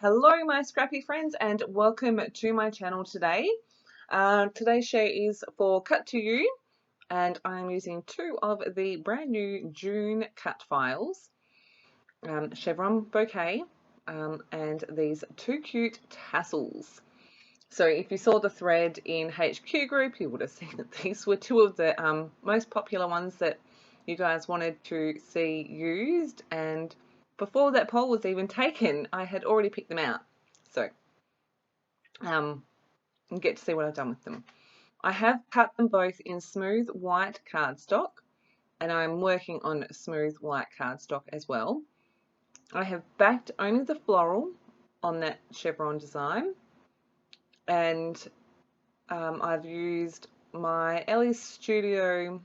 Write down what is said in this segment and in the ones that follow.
Hello my scrappy friends and welcome to my channel today. Today's share is for Cut to You and I'm using two of the brand new June cut files, chevron bouquet and these two cute tassels. So if you saw the thread in HQ group you would have seen that these were two of the most popular ones that you guys wanted to see used, and before that poll was even taken, I had already picked them out. So, you get to see what I've done with them. I have cut them both in smooth white cardstock, and I'm working on smooth white cardstock as well. I have backed only the floral on that chevron design, and I've used my Ellie's Studio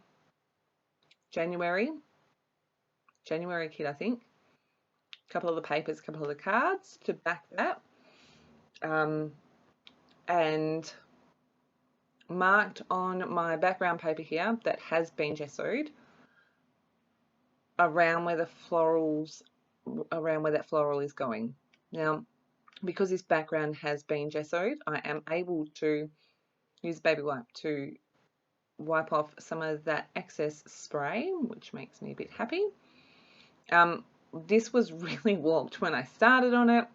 January kit, I think. A couple of the papers, a couple of the cards to back that, and marked on my background paper here that has been gessoed around where the florals, around where that floral is going. Now, because this background has been gessoed, I am able to use baby wipe to wipe off some of that excess spray, which makes me a bit happy. This was really warped when I started on it.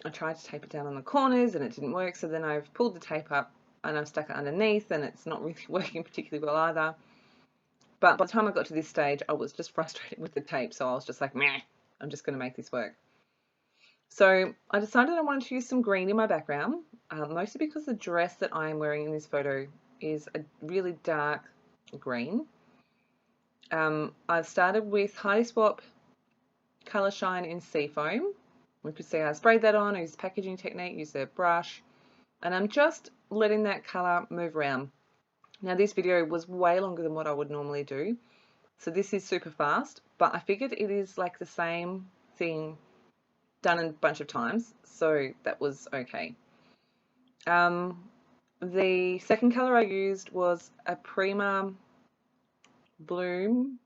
I tried to tape it down on the corners and it didn't work, so then I've pulled the tape up and I've stuck it underneath and it's not really working particularly well either. But by the time I got to this stage, I was just frustrated with the tape, so I was just like, meh, I'm just going to make this work. So I decided I wanted to use some green in my background, mostly because the dress that I'm wearing in this photo is a really dark green. I've started with Heidi Swap Colour Shine in Seafoam. We could see I sprayed that on, I used packaging technique, used a brush, and I'm just letting that colour move around. Now this video was way longer than what I would normally do, so this is super fast, but I figured it is like the same thing done a bunch of times, so that was okay. The second colour I used was a Prima Bloom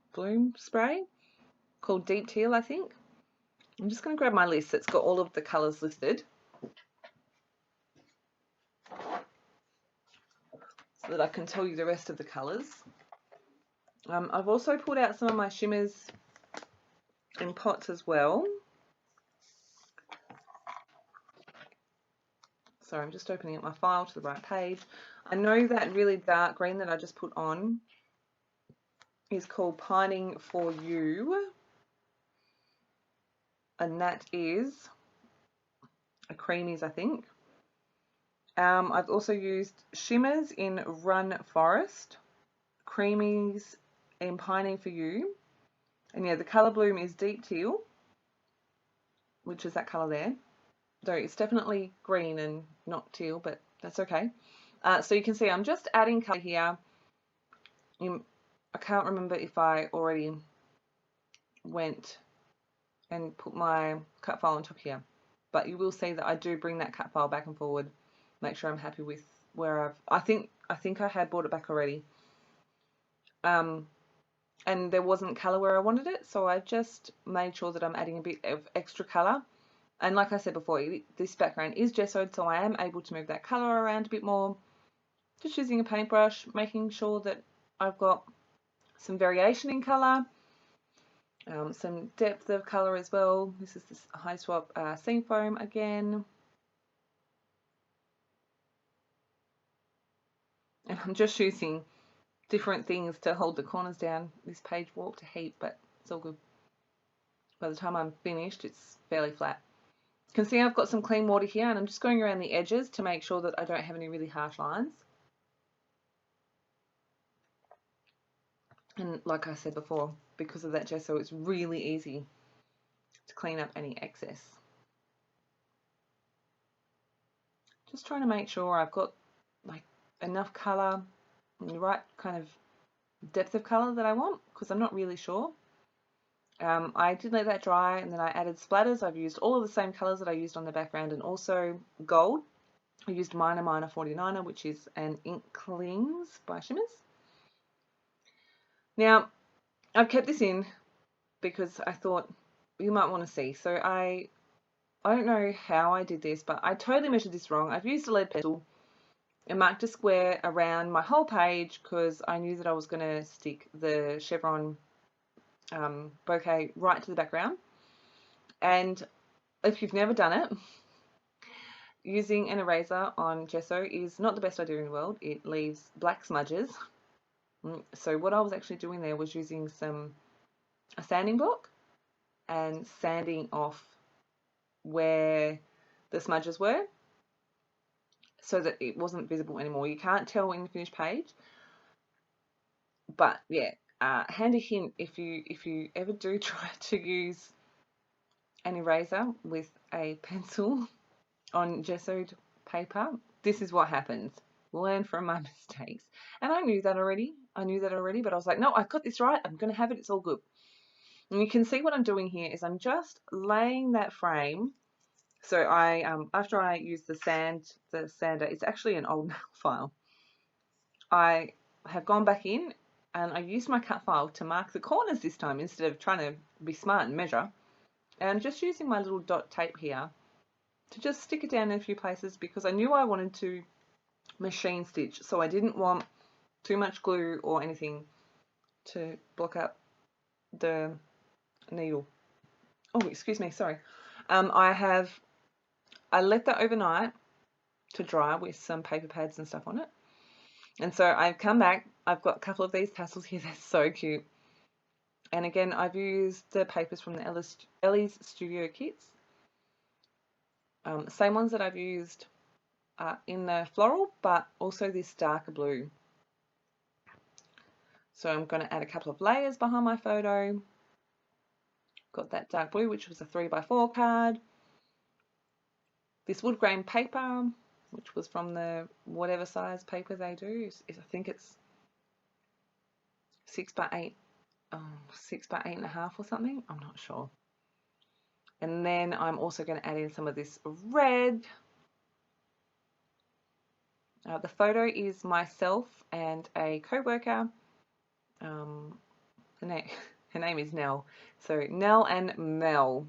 spray called Deep Teal, I think. I'm just going to grab my list that's got all of the colours listed so that I can tell you the rest of the colours. I've also pulled out some of my shimmers in pots as well. Sorry, I'm just opening up my file to the right page. I know that really dark green that I just put on is called Pining for You, and that is a creamies, I think. I've also used shimmers in Run Forest, creamies in Pining for You, and yeah, the colour bloom is Deep Teal, which is that colour there. Though it's definitely green and not teal, but that's okay. So you can see I'm just adding colour here. I can't remember if I already went and put my cut file on top here, but you will see that I do bring that cut file back and forward, make sure I'm happy with where I think I had brought it back already, and there wasn't colour where I wanted it, so I just made sure that I'm adding a bit of extra colour. And like I said before, this background is gessoed, so I am able to move that colour around a bit more, just using a paintbrush, making sure that I've got some variation in colour, some depth of colour as well. This is this High Swap Seafoam again. And I'm just using different things to hold the corners down. This page warped a heap, but it's all good. By the time I'm finished, it's fairly flat. You can see I've got some clean water here, and I'm just going around the edges to make sure that I don't have any really harsh lines. And like I said before, because of that gesso, it's really easy to clean up any excess. Just trying to make sure I've got like enough colour and the right kind of depth of colour that I want, because I'm not really sure. I did let that dry, and then I added splatters. I've used all of the same colours that I used on the background, and also gold. I used Minor 49er, which is an Inklings by Shimmers. Now, I've kept this in because I thought you might want to see. So I I don't know how I did this, but I totally measured this wrong. I've used a lead pencil and marked a square around my whole page because I knew that I was going to stick the chevron bouquet right to the background. And if you've never done it, using an eraser on gesso is not the best idea in the world. It leaves black smudges. So what I was actually doing there was using a sanding block and sanding off where the smudges were so that it wasn't visible anymore. You can't tell in the finished page, but yeah, handy hint if you ever do try to use an eraser with a pencil on gessoed paper, this is what happens. Learn from my mistakes. And I knew that already. But I was like, no, I got this right. I'm going to have it. It's all good. And you can see what I'm doing here is I'm just laying that frame. So I, after I use the sander, it's actually an old nail file. I have gone back in and I used my cut file to mark the corners this time instead of trying to be smart and measure. And I'm just using my little dot tape here to just stick it down in a few places because I knew I wanted to machine stitch, so I didn't want too much glue or anything to block up the needle. Oh, excuse me, sorry. I let that overnight to dry with some paper pads and stuff on it. And so I've come back, I've got a couple of these tassels here, they're so cute. And again, I've used the papers from the Ellie's Studio kits. Same ones that I've used in the floral, but also this darker blue. So I'm going to add a couple of layers behind my photo. Got that dark blue, which was a 3x4 card. This wood grain paper, which was from the whatever size paper they do. I think it's 6x8, 6x8.5 or something. I'm not sure. And then I'm also going to add in some of this red. The photo is myself and a co-worker. Her name is Nell. So Nell and Mel,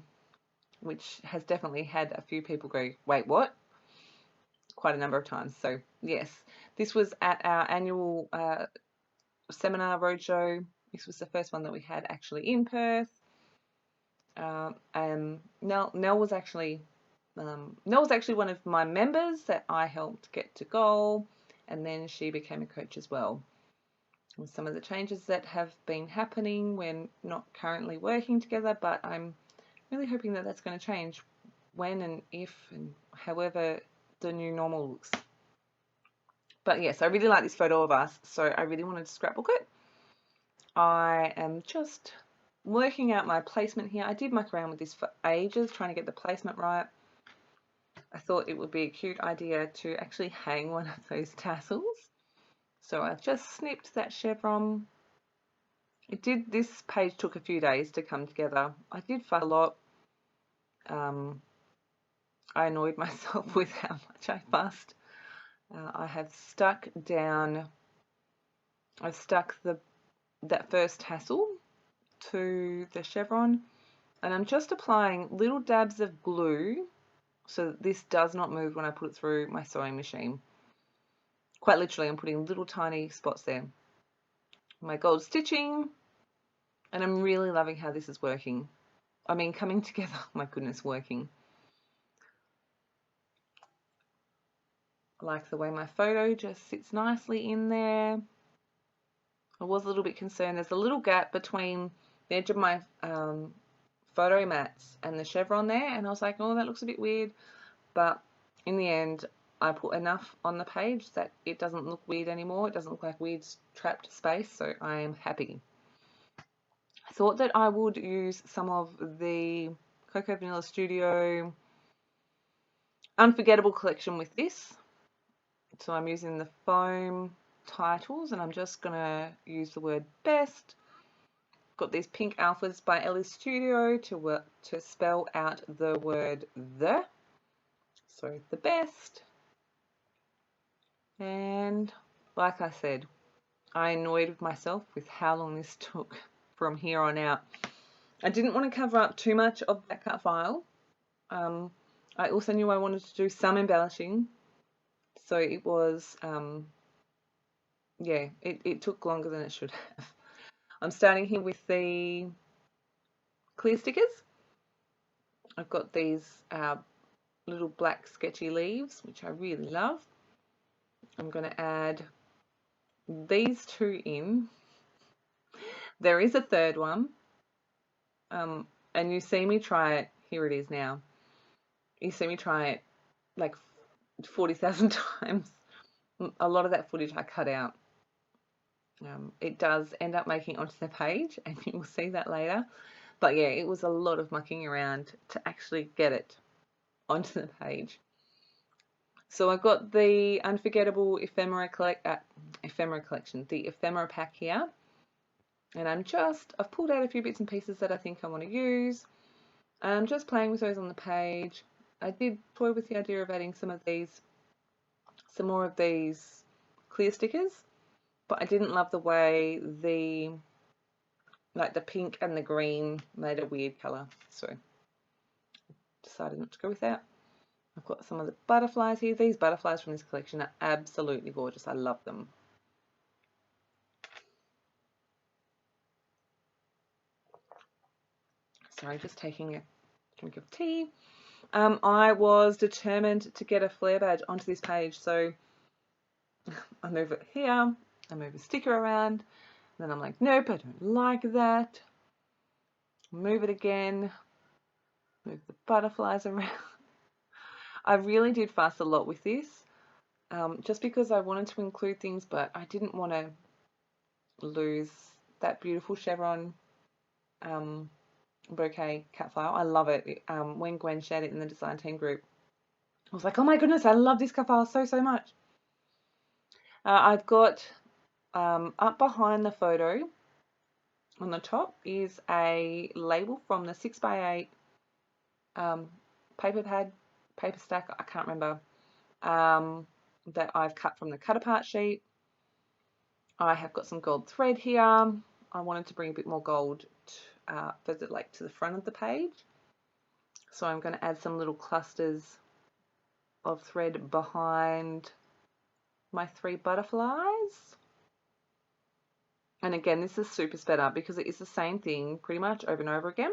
which has definitely had a few people go, wait, what? Quite a number of times. So yes, this was at our annual seminar roadshow. This was the first one that we had actually in Perth. And Nell was actually one of my members that I helped get to goal, and then she became a coach as well. With some of the changes that have been happening, we're not currently working together, but I'm really hoping that that's going to change when and if and however the new normal looks. But yes, I really like this photo of us, so I really wanted to scrapbook it. I am just working out my placement here. I did muck around with this for ages, trying to get the placement right. I thought it would be a cute idea to actually hang one of those tassels. So I've just snipped that chevron. This page took a few days to come together. I did fuss a lot. I annoyed myself with how much I fussed. I have stuck that first tassel to the chevron, and I'm just applying little dabs of glue so that this does not move when I put it through my sewing machine. Quite literally, I'm putting little tiny spots there. My gold stitching, and I'm really loving how this is working. I mean, coming together, my goodness, working. I like the way my photo just sits nicely in there. I was a little bit concerned. There's a little gap between the edge of my photo mats and the chevron there, and I was like, oh, that looks a bit weird. But in the end, I put enough on the page that it doesn't look weird anymore. It doesn't look like weird trapped space, so I am happy. I thought that I would use some of the Cocoa Vanilla Studio Unforgettable collection with this. So I'm using the foam titles, and I'm just going to use the word best. Got these pink alphas by Ellie's Studio to spell out the word the. So the best. And like I said, I annoyed myself with how long this took from here on out. I didn't want to cover up too much of that cut file. I also knew I wanted to do some embellishing, so it was, yeah, it took longer than it should have. I'm starting here with the clear stickers. I've got these little black sketchy leaves, which I really love. I'm going to add these two in. There is a third one, and you see me try it. Here it is now. You see me try it like 40,000 times. A lot of that footage I cut out. It does end up making onto the page, and you will see that later. But yeah, it was a lot of mucking around to actually get it onto the page. So I've got the Unforgettable Ephemera Collection, the Ephemera pack here. And I've pulled out a few bits and pieces that I think I want to use. And I'm just playing with those on the page. I did toy with the idea of adding some more of these clear stickers, but I didn't love the way the pink and the green made a weird colour, so decided not to go with that. I've got some of the butterflies here. These butterflies from this collection are absolutely gorgeous. I love them. Sorry, just taking a drink of tea. I was determined to get a flare badge onto this page, so I move it here, I move a sticker around, and then I'm like, nope, I don't like that. Move it again, move the butterflies around. I really did fuss a lot with this, just because I wanted to include things, but I didn't want to lose that beautiful chevron bouquet cat file. I love it. When Gwen shared it in the design team group, I was like, oh my goodness, I love this cat file so much. I've got up behind the photo on the top is a label from the 6x8 paper stack, I can't remember, that I've cut from the cut apart sheet. I have got some gold thread here. I wanted to bring a bit more gold further to the front of the page. So I'm going to add some little clusters of thread behind my 3 butterflies. And again, this is super sped up because it is the same thing pretty much over and over again.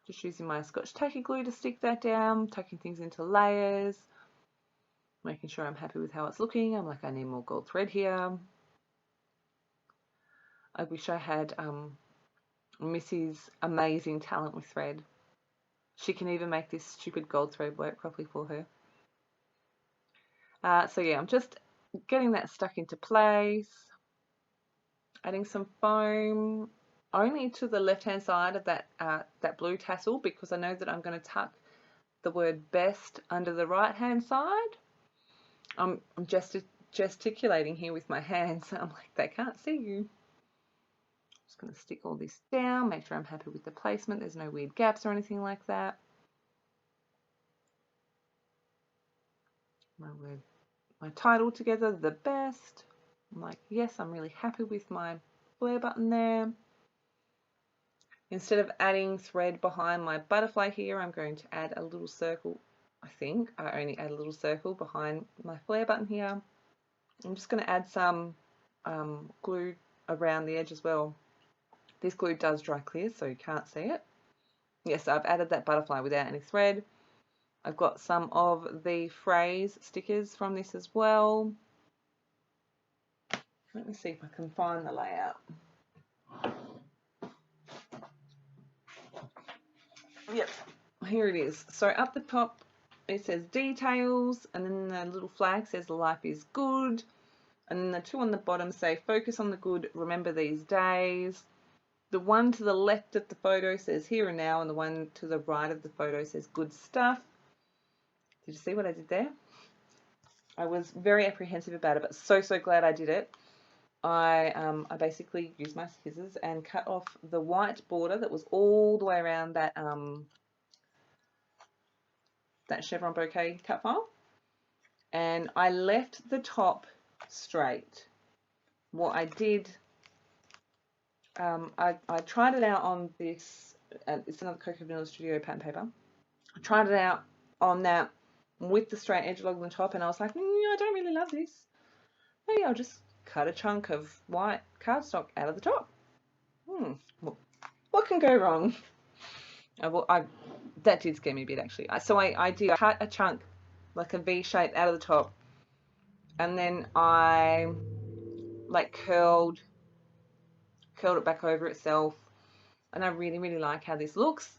Just using my Scotch tacky glue to stick that down, tucking things into layers, making sure I'm happy with how it's looking. I'm like, I need more gold thread here. I wish I had Missy's amazing talent with thread. She can even make this stupid gold thread work properly for her. So yeah, I'm just getting that stuck into place. Adding some foam only to the left hand side of that blue tassel, because I know that I'm going to tuck the word best under the right hand side. I'm just gesticulating here with my hands. I'm like, they can't see you. Just going to stick all this down, make sure I'm happy with the placement. There's no weird gaps or anything like that. My title together, the best. I'm like, yes, I'm really happy with my flare button there. Instead of adding thread behind my butterfly here, I'm going to add a little circle. I think I only add a little circle behind my flare button here. I'm just going to add some glue around the edge as well. This glue does dry clear, so you can't see it. Yes, I've added that butterfly without any thread. I've got some of the phrase stickers from this as well. Let me see if I can find the layout. Yep, here it is. So up the top it says details, and then the little flag says life is good, and then the 2 on the bottom say focus on the good, remember these days. The one to the left of the photo says here and now, and the one to the right of the photo says good stuff. Did you see what I did there? I was very apprehensive about it, but so glad I did it. I basically used my scissors and cut off the white border that was all the way around that that chevron bouquet cut file, and I left the top straight. What I did, I tried it out on this, it's another Coco Vanilla Studio pattern paper. I tried it out on that with the straight edge along the top, and I was like, I don't really love this. Maybe I'll just cut a chunk of white cardstock out of the top. What can go wrong? That did scare me a bit, actually. So I did cut a chunk, like a V shape, out of the top, and then I like curled it back over itself, and I really like how this looks.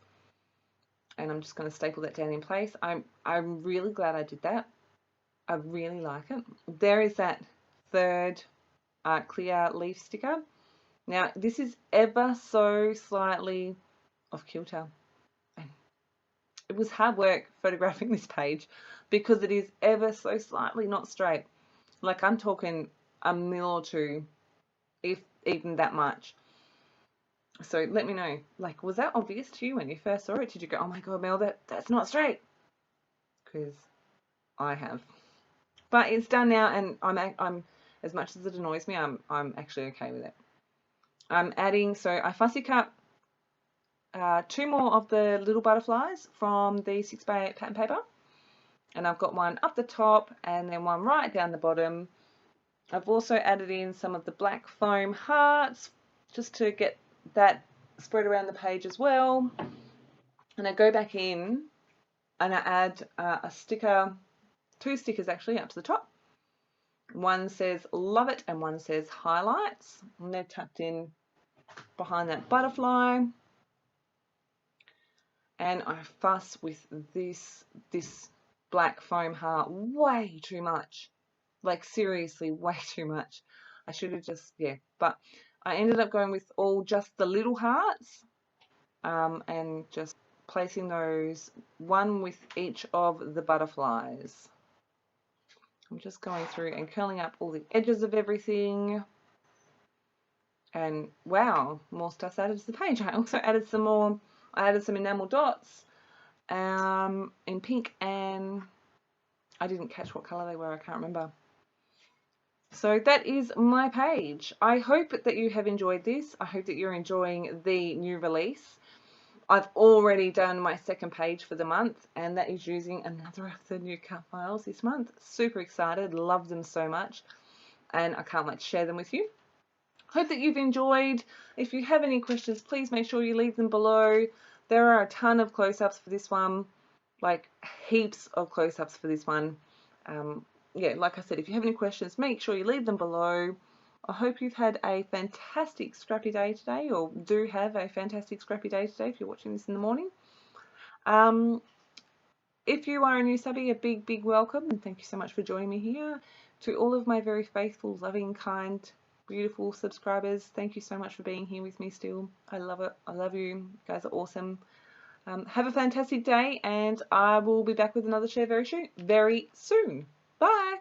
And I'm just going to staple that down in place. I'm really glad I did that. I really like it. There is that third clear leaf sticker. Now this is ever so slightly off kilter. It was hard work photographing this page because it is ever so slightly not straight. Like, I'm talking a mil or two, if even that much. So let me know, like, was that obvious to you when you first saw it? Did you go, oh my god, Mel, that's not straight? Because I have. But it's done now, and I'm as much as it annoys me, I'm actually okay with it. I'm adding, so I fussy cut 2 more of the little butterflies from the 6x8 pattern paper, and I've got one up the top and then one right down the bottom. I've also added in some of the black foam hearts just to get that spread around the page as well. And I go back in and I add a sticker, 2 stickers actually, up to the top. One says love it and one says highlights, and they're tucked in behind that butterfly. And I fuss with this black foam heart way too much. Like, seriously, way too much. I should have just, yeah. But I ended up going with just the little hearts, and just placing those, one with each of the butterflies. I'm just going through and curling up all the edges of everything. And wow, more stuff's added to the page. I also added some more. I added some enamel dots in pink, and I didn't catch what colour they were. I can't remember. So that is my page. I hope that you have enjoyed this. I hope that you're enjoying the new release. I've already done my second page for the month, and that is using another of the new cut files this month. Super excited, love them so much, and I can't wait to share them with you. Hope that you've enjoyed. If you have any questions, please make sure you leave them below. There are a ton of close-ups for this one, like heaps of close-ups for this one. Yeah, like I said, if you have any questions, make sure you leave them below. I hope you've had a fantastic scrappy day today, or do have a fantastic scrappy day today if you're watching this in the morning. If you are a new subby, a big welcome, and thank you so much for joining me here. To all of my very faithful, loving, kind, beautiful subscribers, thank you so much for being here with me still. I love it. I love you. You guys are awesome. Have a fantastic day, and I will be back with another share very soon. Bye.